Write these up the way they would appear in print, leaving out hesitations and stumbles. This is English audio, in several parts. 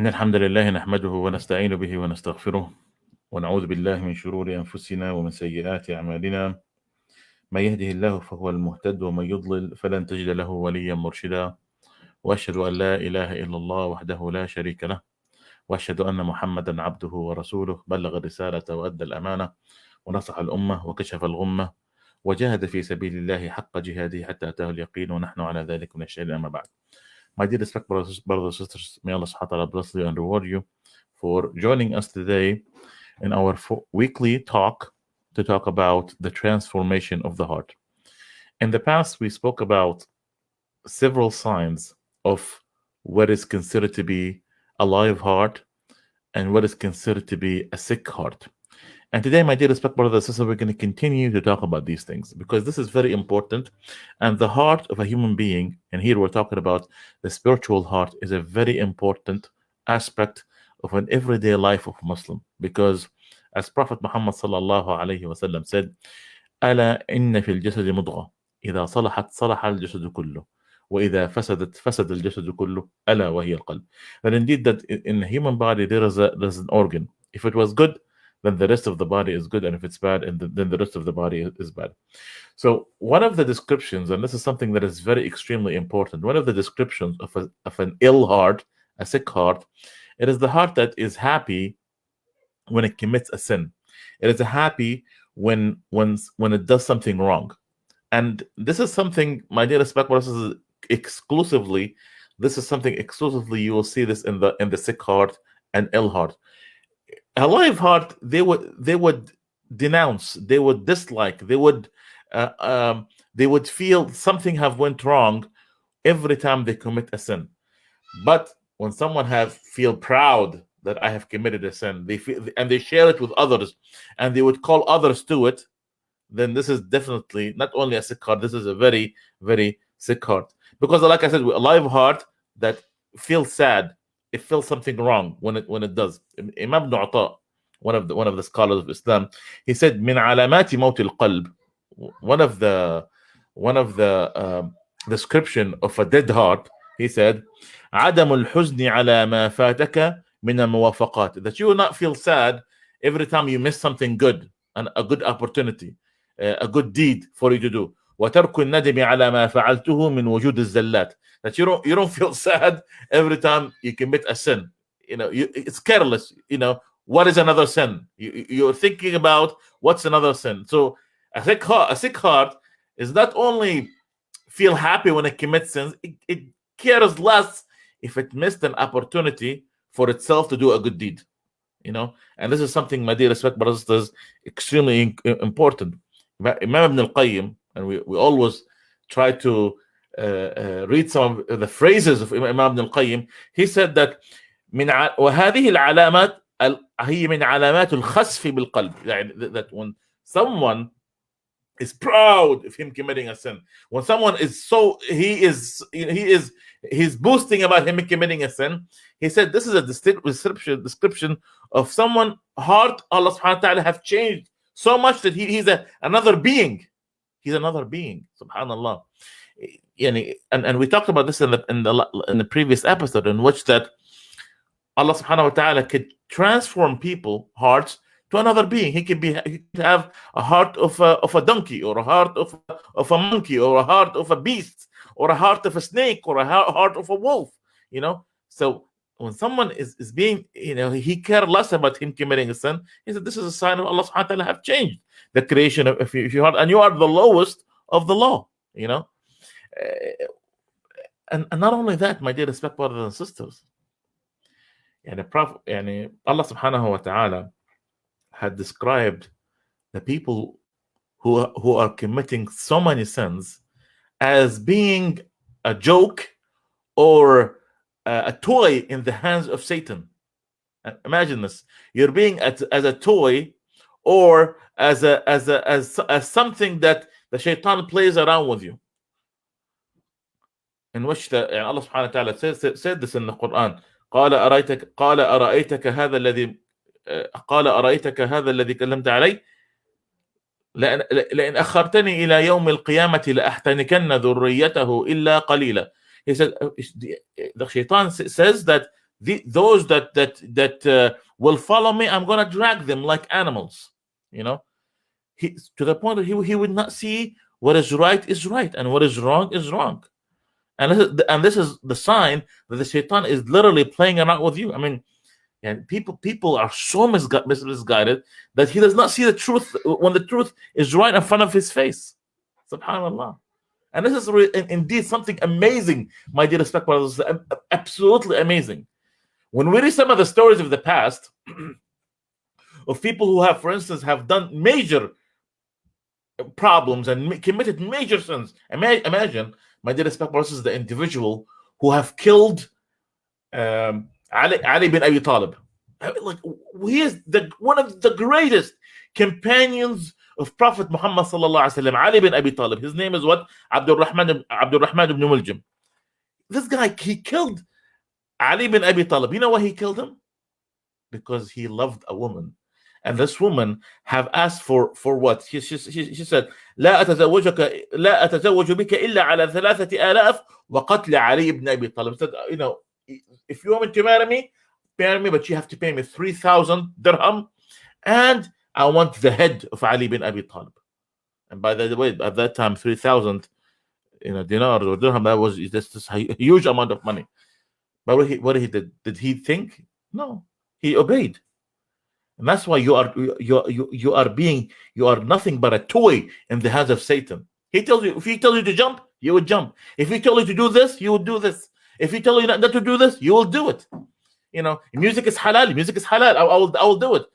إن الحمد لله نحمده ونستعين به ونستغفره ونعوذ بالله من شرور أنفسنا ومن سيئات أعمالنا من يهده الله فهو المهتد ومن يضلل فلن تجد له وليا مرشدا وأشهد أن لا إله إلا الله وحده لا شريك له وأشهد أن محمدا عبده ورسوله بلغ الرسالة وأدى الأمانة ونصح الأمة وكشف الغمة وجاهد في سبيل الله حق جهاده حتى أتاه اليقين ونحن على ذلك من الشهيد. أما بعد. My dear respected brothers and sisters, may Allah subhanahu wa ta'ala bless you and reward you for joining us today in our weekly talk to talk about the transformation of the heart. In the past, we spoke about several signs of what is considered to be a live heart and what is considered to be a sick heart. And today, my dear respected brothers and sisters, we're going to continue to talk about these things because this is very important. And the heart of a human being, and here we're talking about the spiritual heart, is a very important aspect of an everyday life of a Muslim. Because as Prophet Muhammad sallallahu alayhi wasallam said, ألا إن في الجسد مضغة إذا صلحت صلح الجسد كله وإذا فسدت فسد الجسد كله ألا وهي القلب. And indeed that in the human body there's an organ. If it was good, then the rest of the body is good, and if it's bad, then the rest of the body is bad. So one of the descriptions, and this is something that is very extremely important, one of the descriptions of an ill heart, a sick heart, it is the heart that is happy when it commits a sin. It is happy when it does something wrong. And this is something, my dear respect brothers, exclusively you will see this in the sick heart and ill heart. A live heart, they would denounce, they would dislike, they would feel something have went wrong every time they commit a sin. But when someone feel proud that I have committed a sin, they feel, and they share it with others, and they would call others to it, then this is definitely not only a sick heart, this is a very, very sick heart. Because like I said, a live heart that feels sad, it feels something wrong when it does. Imam Ibn Ata, one of the scholars of Islam, he said, "Min alamati mawt al-qalb." One of the description of a dead heart, he said, "Adam al-huzni ala ma fataka min al-muwafaqat." That you will not feel sad every time you miss something good, and a good opportunity, a good deed for you to do. وترك الندم على ما فعلته من وجود الزلات. That you don't feel sad every time you commit a sin. It's careless. What is another sin? You're thinking about what's another sin. So a sick heart is not only feel happy when it commits sins, it cares less if it missed an opportunity for itself to do a good deed. And this is something, my dear respect brothers, is extremely important. Imam Ibn al-Qayyim, and we always try to read some of the phrases of Imam Ibn al-Qayyim. He said that وهذه العلامات هي من علامات الخسف بالقلب. That when someone is proud of him committing a sin, when someone is he's boasting about him committing a sin, he said this is a description of someone heart Allah subhanahu wa ta'ala have changed so much that he's another being. He's another being, subhanallah. And we talked about this in the previous episode, in which that Allah subhanahu wa ta'ala could transform people hearts to another being. He could have a heart of a donkey, or a heart of a monkey, or a heart of a beast, or a heart of a snake, or a heart of a wolf. So when someone is being, he cared less about him committing a sin. He said this is a sign of Allah subhanahu wa ta'ala have changed the creation of your heart, and you are the lowest of the low. And not only that, my dear respected brothers and sisters, Allah subhanahu wa ta'ala had described the people who are committing so many sins as being a joke or a toy in the hands of Satan. Imagine this: you're being as a toy, or as something that the shaitan plays around with you. In which Allah subhanahu wa ta'ala said this in the Quran. قال أرأيتك هذا الذي كلمت علي لئن أخرتني إلى يوم القيامة لأحتنكن ذريته إلا قليلا. He said, the shaitan says that those that will follow me, I'm gonna drag them like animals. You know, to the point that he would not see what is right and what is wrong is wrong. And this is the sign that the shaitan is literally playing around with you. I mean, and people are so misguided that he does not see the truth when the truth is right in front of his face. Subhanallah. And this is indeed something amazing, my dear respected brothers, absolutely amazing. When we read some of the stories of the past of people who have, for instance, have done major problems and committed major sins. Imagine, my dear respected brothers, the individual who have killed Ali bin Abi Talib. Like, he is one of the greatest companions of Prophet Muhammad sallallahu alaihi wasallam. Ali bin Abi Talib. His name is what? Abdul Rahman ibn Muljam. This guy, he killed Ali bin Abi Talib. You know why he killed him? Because he loved a woman. And this woman have asked for what? She said, لا أتزوج بك إلا على 3,000 وقتل علي بن أبي طالب. Said, you know, if you want me to marry me, but you have to pay me 3,000 dirham, and I want the head of Ali bin Abi Talib. And by the way, at that time, 3,000, dinar or dirham, that was just a huge amount of money. But what he did he think? No, he obeyed. And that's why you are nothing but a toy in the hands of Satan. He tells you, if he tells you to jump, you would jump. If he tells you to do this, you would do this. If he tells you not to do this, you will do it. Music is halal. Music is halal. I will do it.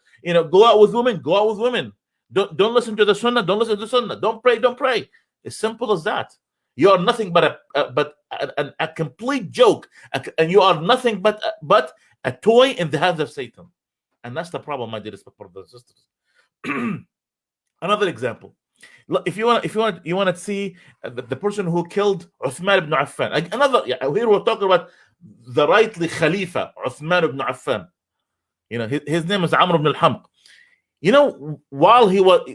Go out with women. Go out with women. Don't listen to the sunnah. Don't listen to the sunnah. Don't pray. As simple as that. You are nothing but a complete joke, and you are nothing but a toy in the hands of Satan. And that's the problem, my dear brothers and sisters. Another example. If you want to see the person who killed Uthman ibn Affan. Here we're talking about the rightly Khalifa, Uthman ibn Affan. His name is Amr ibn al-Hamq.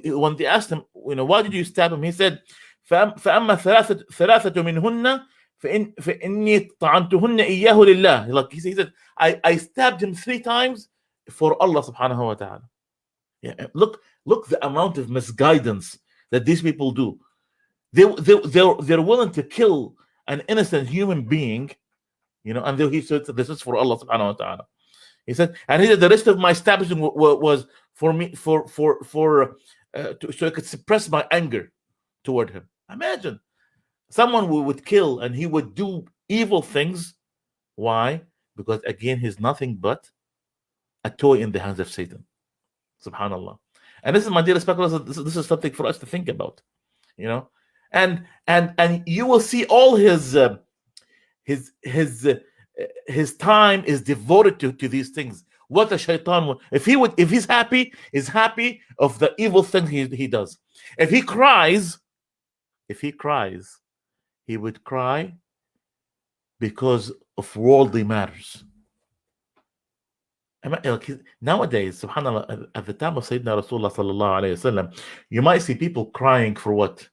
When they asked him, why did you stab him? He said, فأما ثلاثة منهن فإني طعنتهن إياه لله. Like he said, I stabbed him 3 times for Allah subhanahu wa ta'ala. Yeah, look the amount of misguidance that these people do. They're willing to kill an innocent human being, and he said this is for Allah subhanahu wa ta'ala. He said the rest of my establishment was for me so I could suppress my anger toward him. Imagine someone who would kill and he would do evil things. Why? Because again, he's nothing but a toy in the hands of Satan. Subhanallah. And this is, my dear respected, this is something for us to think about. And you will see all his time is devoted to these things. What the shaitan, if he's happy, is happy of the evil thing he does. If he cries, he would cry because of worldly matters. Nowadays, subhanAllah, at the time of Sayyidina Rasulullah sallallahu alayhi wasallam, you might see people crying for what?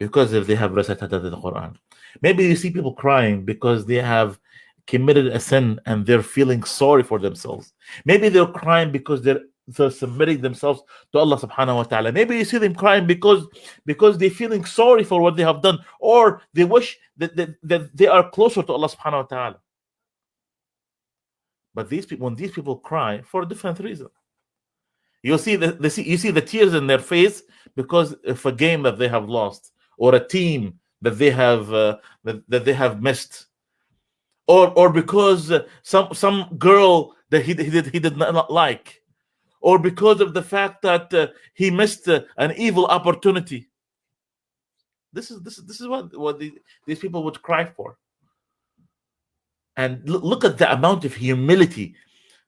Because if they have recited the Quran. Maybe you see people crying because they have committed a sin and they're feeling sorry for themselves. Maybe they're crying because they're submitting themselves to Allah subhanahu wa ta'ala. Maybe you see them crying because they're feeling sorry for what they have done, or they wish that they are closer to Allah subhanahu wa ta'ala. But when these people cry for a different reason, you see the tears in their face because of a game that they have lost, or a team that they have missed, or because some girl that he did not like, or because of the fact that he missed an evil opportunity. This is what these people would cry for. And look at the amount of humility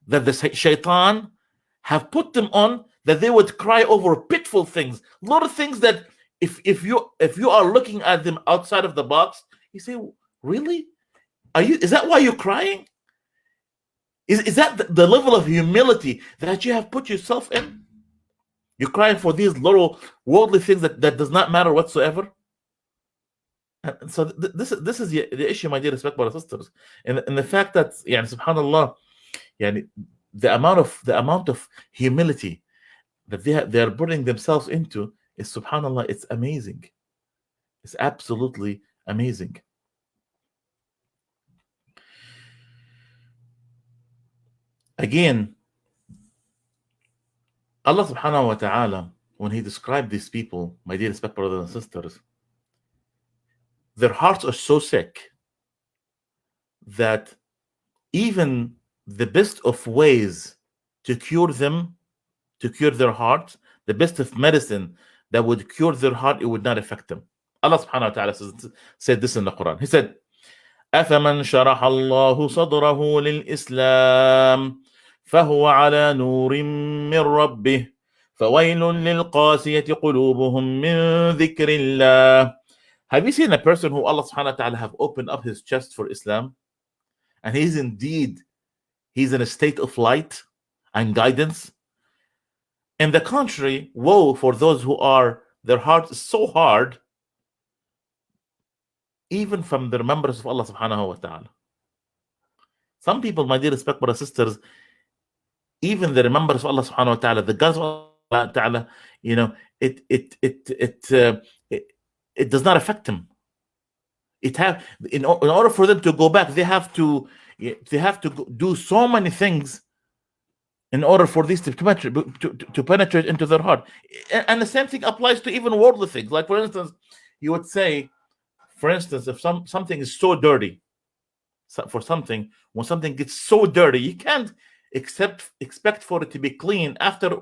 that the shaitan have put them on, that they would cry over pitiful things, a lot of things that if you are looking at them outside of the box, you say, really? Is that why you're crying? Is that the level of humility that you have put yourself in? You're crying for these little worldly things that does not matter whatsoever. And so this is the issue, my dear respected brothers and sisters, and the fact that, subhanallah, Yani, the amount of humility that they are putting themselves into is, subhanallah, it's amazing. It's absolutely amazing. Again, Allah subhanahu wa ta'ala, when He described these people, my dear respect brothers and sisters, their hearts are so sick that even the best of ways to cure them, to cure their hearts, the best of medicine that would cure their heart, it would not affect them. Allah subhanahu wa ta'ala said this in the Quran. He said, أَفَمَنْ شَرَحَ اللَّهُ صَدْرَهُ لِلْإِسْلَامِ فَهُوَ عَلَى نُورٍ مِّن رَبِّهِ فَوَيْلٌ لِلْقَاسِيَةِ قُلُوبُهُم مِّن ذِكْرِ اللَّهِ. Have you seen a person who Allah subhanahu wa ta'ala have opened up his chest for Islam? And he's in a state of light and guidance. In the contrary, woe for those who are, their heart is so hard, even from the remembrance of Allah subhanahu wa ta'ala. Some people, my dear respect brothers and sisters, even the remembrance of Allah subhanahu wa ta'ala, the guidance of Allah ta'ala, it does not affect them. In order for them to go back, they have to do so many things in order for these to penetrate into their heart. And the same thing applies to even worldly things. Like, for instance, you would say, for instance, if something is so dirty, when something gets so dirty, you can't expect for it to be clean after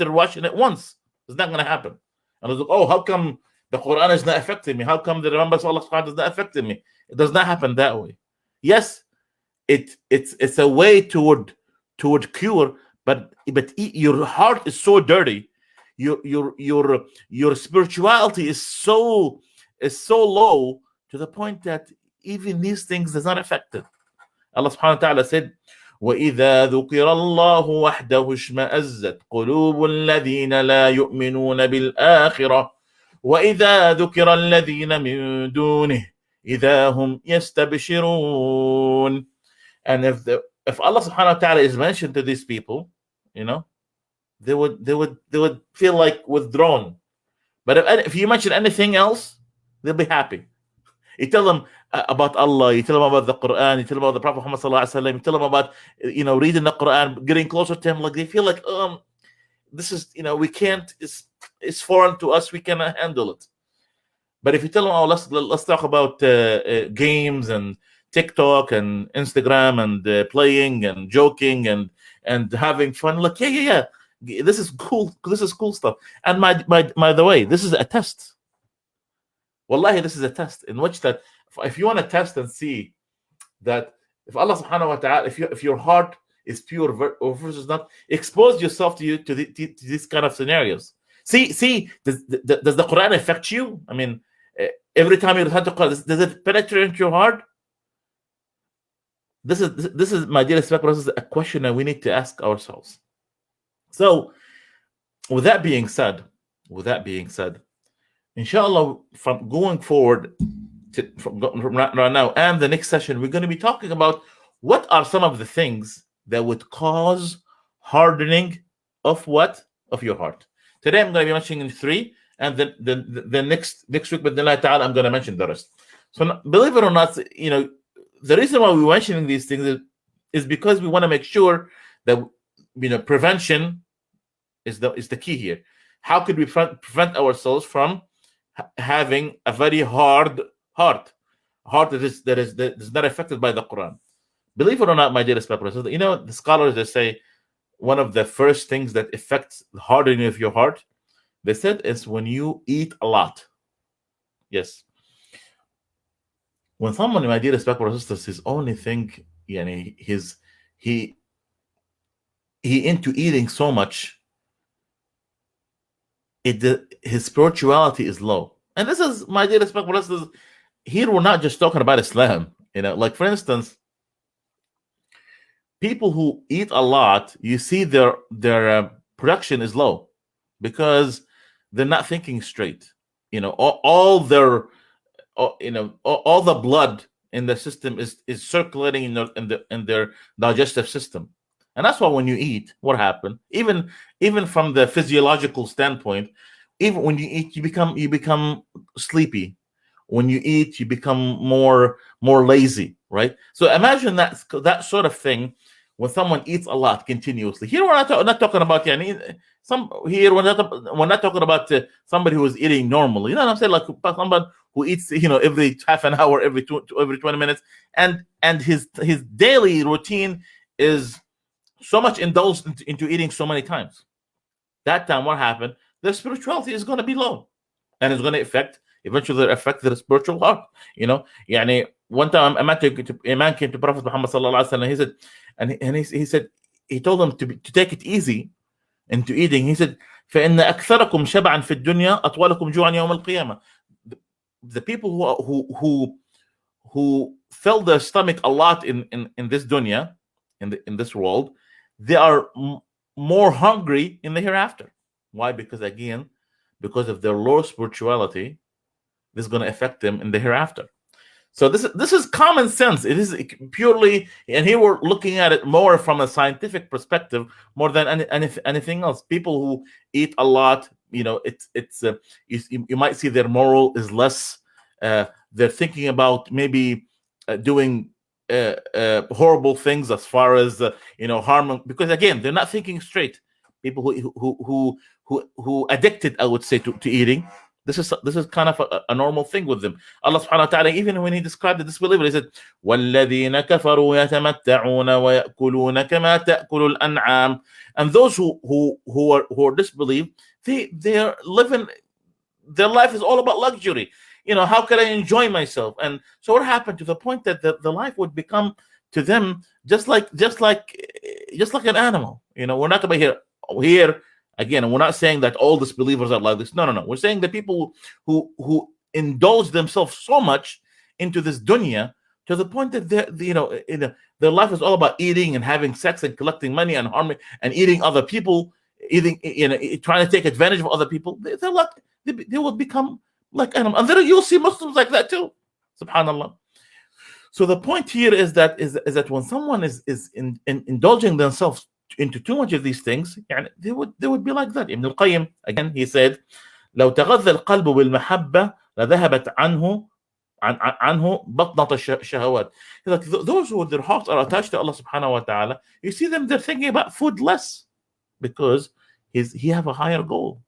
washing it once. It's not going to happen. And it's like, oh, how come the Quran is not affecting me? How come the remembrance of Allah subhanahu wa ta'ala is not affecting me? It does not happen that way. Yes, it's a way toward cure, but your heart is so dirty, your spirituality is so low, to the point that even these things does not affect it. Allah subhanahu wa ta'ala said, وَإِذَا ذُكِرَ اللَّهُ وَحْدَهُ اشْمَأَزَّتْ قُلُوبُ الَّذِينَ لَا يُؤْمِنُونَ بِالْآخِرَةِ وَإِذَا ذُكِرَ الَّذِينَ مِن دُونِهِ إِذَا هُمْ يَسْتَبْشِرُونَ. And if Allah subhanahu wa ta'ala is mentioned to these people, they would feel like withdrawn. But if you mention anything else, they'll be happy. You tell them about Allah, you tell them about the Quran, you tell them about the Prophet Muhammad sallallahu alaihi wasallam, you tell them about reading the Quran, getting closer to him. Like, they feel like this is we can't, it's foreign to us, we cannot handle it. But if you tell them, oh, let's talk about games and TikTok and Instagram and playing and joking and having fun, like, yeah, this is cool stuff. And by the way, this is a test. Wallahi, this is a test in which that if you want to test and see that if Allah subhanahu wa ta'ala, if your heart is pure versus not, expose yourself to these kind of scenarios. See, does the Quran affect you? I mean, every time you recite the Quran, does it penetrate into your heart? This is my dear respect brothers, a question that we need to ask ourselves. So, with that being said, inshallah, from going forward from right now and the next session, we're going to be talking about what are some of the things that would cause hardening of your heart. Today I'm going to be mentioning 3, and then the next week, but ta'ala, I'm going to mention the rest. So believe it or not, the reason why we're mentioning these things is because we want to make sure that prevention is the key here. How could we prevent ourselves from having a very hard heart that is not affected by the Quran? Believe it or not, my dear respect brothers, the scholars, they say one of the first things that affects the hardening of your heart, they said, is when you eat a lot. Yes. When someone, my dear respect brothers, his only thing, he into eating so much, his spirituality is low. And this is, my dear respect brothers, here we're not just talking about Islam. Like, for instance, people who eat a lot, you see their production is low because they're not thinking straight. All the blood in the system is circulating in their digestive system. And that's why when you eat, what happens? Even from the physiological standpoint, even when you eat, you become sleepy. When you eat, you become more lazy, right? So imagine that sort of thing when someone eats a lot continuously. Here we're not talking about we're not talking about somebody who is eating normally. You know what I'm saying? Like somebody who eats every half an hour, every 20 minutes, and his daily routine is so much indulged into eating so many times. That time, what happened? Their spirituality is going to be low, and it's going to eventually affect their spiritual heart. Yani one time a man came to Prophet Muhammad sallallahu alaihi wasallam. He said, he said, he told him to take it easy into eating. He said, فإن أكثركم شبعا في الدنيا أطولكم جوعا يوم القيامة. The people who fill their stomach a lot in this dunya, in this world, they are more hungry in the hereafter. Why? Because of their low spirituality, this is going to affect them in the hereafter. So this is common sense. It is purely, and here we're looking at it more from a scientific perspective, more than anything else. People who eat a lot, it's you might see their moral is less. They're thinking about maybe doing horrible things as far as harm, because again, they're not thinking straight. People who addicted, I would say, to eating. This is kind of a normal thing with them. Allah subhanahu wa ta'ala, even when he described the disbeliever, he said, وَالَّذِينَ كَفَرُوا يَتَمَتَّعُونَ وَيَأْكُلُونَ كَمَا تَأْكُلُ الْأَنْعَامُ. And those who are disbelieved, they're living, their life is all about luxury. How can I enjoy myself? And so what happened to the point that the life would become to them just like an animal. We're not about here. Again, we're not saying that all disbelievers are like this. No. We're saying that people who indulge themselves so much into this dunya to the point that their life is all about eating and having sex and collecting money and harming and eating other people, trying to take advantage of other people. They will become like animals. And then you'll see Muslims like that too. Subhanallah. So the point here is that when someone is indulging themselves into too much of these things, they would be like that. Ibn al-Qayyim, again, he said, لو تغذى القلب بالمحبة لذهبت عنه بطنة الشهوات. Like those who their hearts are attached to Allah subhanahu wa ta'ala, you see them, they're thinking about food less because he have a higher goal.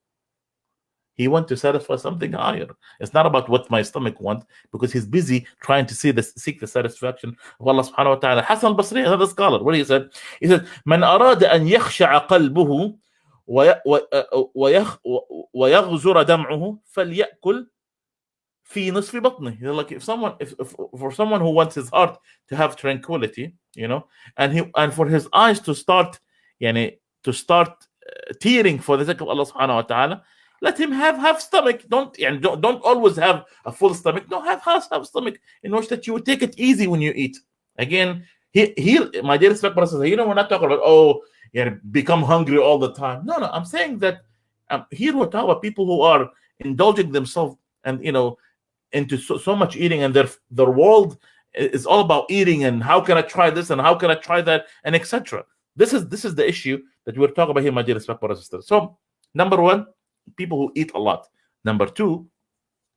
He wants to satisfy something higher. It's not about what my stomach wants, because he's busy trying to seek the satisfaction of Allah subhanahu wa ta'ala. Hassan al-Basri, another scholar, what he said? He said, من أراد أن يخشع قلبه ويغزر دمعه فليأكل في نصف بطنه. Like if for someone who wants his heart to have tranquility, and for his eyes to start tearing for the sake of Allah subhanahu wa ta'ala, let him have stomach. Don't always have a full stomach. No, have half stomach, in which that you would take it easy when you eat. Again, my dear respect brothers, we're not talking about become hungry all the time. No, I'm saying that here we're talking about people who are indulging themselves and into so much eating, and their world is all about eating and how can I try this and how can I try that and etc. This is the issue that we're talking about here, my dear respect brothers and sisters. So number one, people who eat a lot. Number two,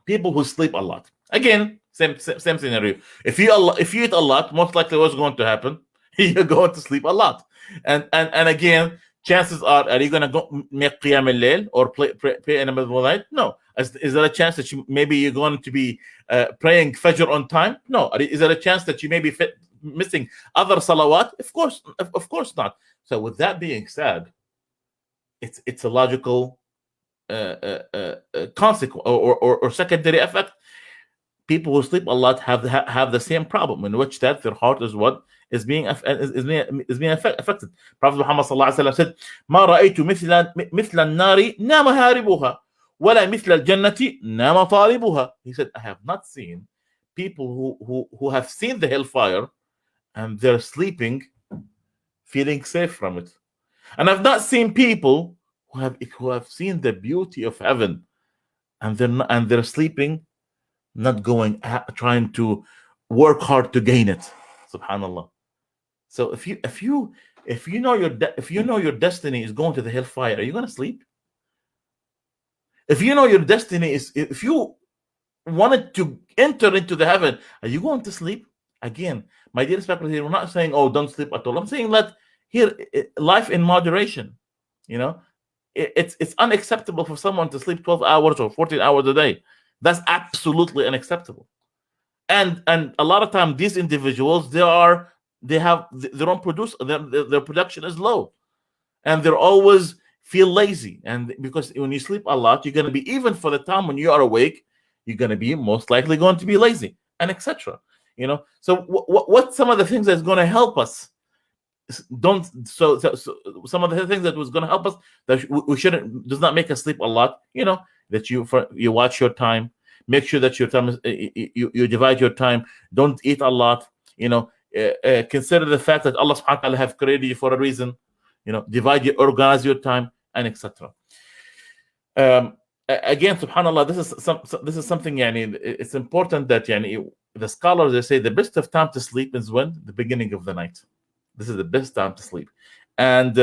people who sleep a lot. Again, same scenario. If you eat a lot, most likely what's going to happen? You're going to sleep a lot. And again, chances are you going to go make qiyam al-layl or pray in the middle of the night? No. Is there a chance that maybe you're going to be praying Fajr on time? No. Is there a chance that you may be missing other salawat? Of course not. So with that being said, it's a logical consequence or secondary effect. People who sleep a lot have the same problem, in which that their heart is being affected. Prophet Muhammad sallallahu alaihi wasallam said, "ما رأيت مثل النار نام هاربها ولا مثل الجنة نام طالبها." He said, I have not seen people who have seen the hellfire and they're sleeping feeling safe from it, and I've not seen people who have seen the beauty of heaven and they're sleeping, not trying to work hard to gain it. Subhanallah. So if you If you know your destiny is going to the hellfire, are you going to sleep? If you know your destiny is, if you wanted to enter into the heaven, are you going to sleep? Again, my dear spectators, here, we're not saying, oh, don't sleep at all. I'm saying life in moderation. You know, it's unacceptable for someone to sleep 12 hours or 14 hours a day. That's absolutely unacceptable. And a lot of time, these individuals, they don't produce, their production is low, and they're always feel lazy. And because when you sleep a lot, you're going to be, even for the time when you are awake, you're going to be most likely going to be lazy, and etc. You know, so what's some of the things that's going to help us? So some of the things that was going to help us that we shouldn't, does not make us sleep a lot. You know, that you watch your time, make sure that your time is, you divide your time. Don't eat a lot. You know, consider the fact that Allah subhanahu wa ta'ala have created you for a reason. You know, organize your time, and etc. Again, subhanallah, this is something, yani, it's important that, yani, the scholars, they say the best of time to sleep is when? The beginning of the night. This is the best time to sleep. And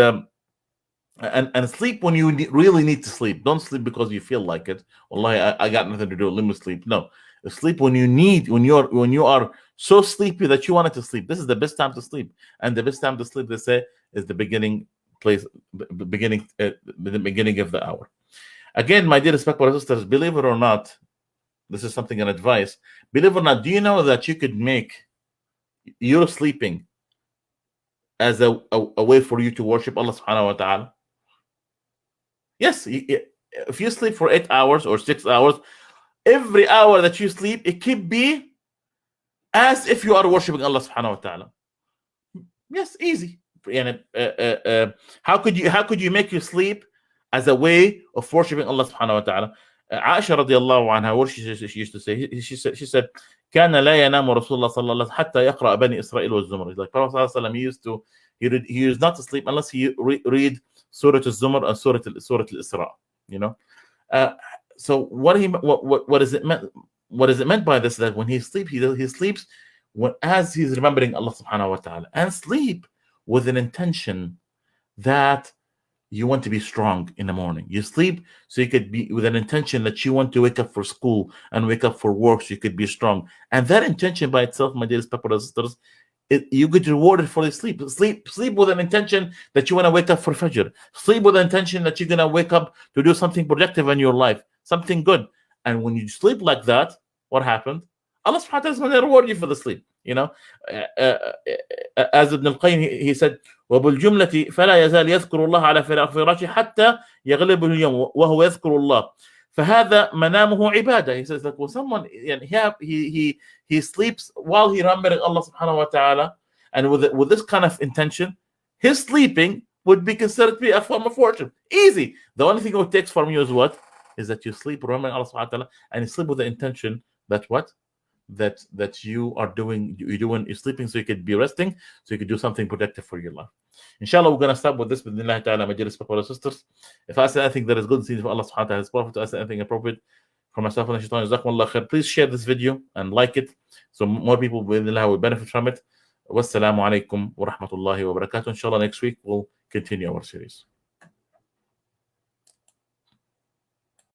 sleep when you really need to sleep. Don't sleep because you feel like it. Wallahi, I got nothing to do, let me sleep. No, sleep when you are so sleepy that you wanted to sleep. This is the best time to sleep. And the best time to sleep, they say, is the beginning of the hour. Again, my dear respectful sisters, believe it or not, this is something, an advice. Believe it or not, do you know that you could make your sleeping as a way for you to worship Allah subhanahu wa ta'ala? Yes, if you sleep for 8 hours or 6 hours, every hour that you sleep, it could be as if you are worshiping Allah subhanahu wa ta'ala. Yes, easy. And how could you make your sleep as a way of worshiping Allah subhanahu wa ta'ala? Aisha radiallahu anha, what she used to say, she said, كان لا ينام رسول الله صلى الله عليه وسلم حتى يقرأ بني إسرائيل والزمر. Like Prophet صلى الله عليه وسلم, he used not to sleep unless he read Surah al-Zumar and Surah al-Isra. You know, so what is it meant? What is it meant by this? That when he sleeps, he sleeps as he's remembering Allah subhanahu wa ta'ala, and sleep with an intention that you want to be strong in the morning. You sleep so you could be with an intention that you want to wake up for school and wake up for work so you could be strong. And that intention by itself, my dear sisters, you get rewarded for the sleep. Sleep with an intention that you want to wake up for Fajr. Sleep with an intention that you're going to wake up to do something productive in your life, something good. And when you sleep like that, what happened? Allah subhanahu wa ta'ala is going to reward you for the sleep. You know, as Ibn al-Qayyim, he said, وَبُالْجُمْلَةِ فَلَا يَزَالْ يَذْكُرُ اللَّهَ عَلَى فِرَاشِهِ حَتَّى يَغْلِبُهُ الْيَوْمُ وَهُوَ يَذْكُرُ اللَّهَ فَهَذَا مَنَامُهُ عِبَادَةٌ. He says that when someone, he sleeps while he remembering Allah subhanahu wa ta'ala, and with this kind of intention, his sleeping would be considered to be a form of worship. Easy. The only thing it takes from you is what? Is that you sleep remembering Allah subhanahu wa ta'ala, and you sleep with the intention that what? That you're sleeping so you could be resting, so you could do something productive for your life. Inshallah, we're going to stop with this. Bismillah ta'ala, my dear respectful sisters. If I say anything that is good, for Allah subhanahu wa ta'ala, his prophet, I say anything appropriate for myself and shaitan, Jazakallahukhair, please share this video and like it so more people will benefit from it. Wassalamu alaikum wa rahmatullahi wa barakatuh. Inshallah, next week we'll continue our series.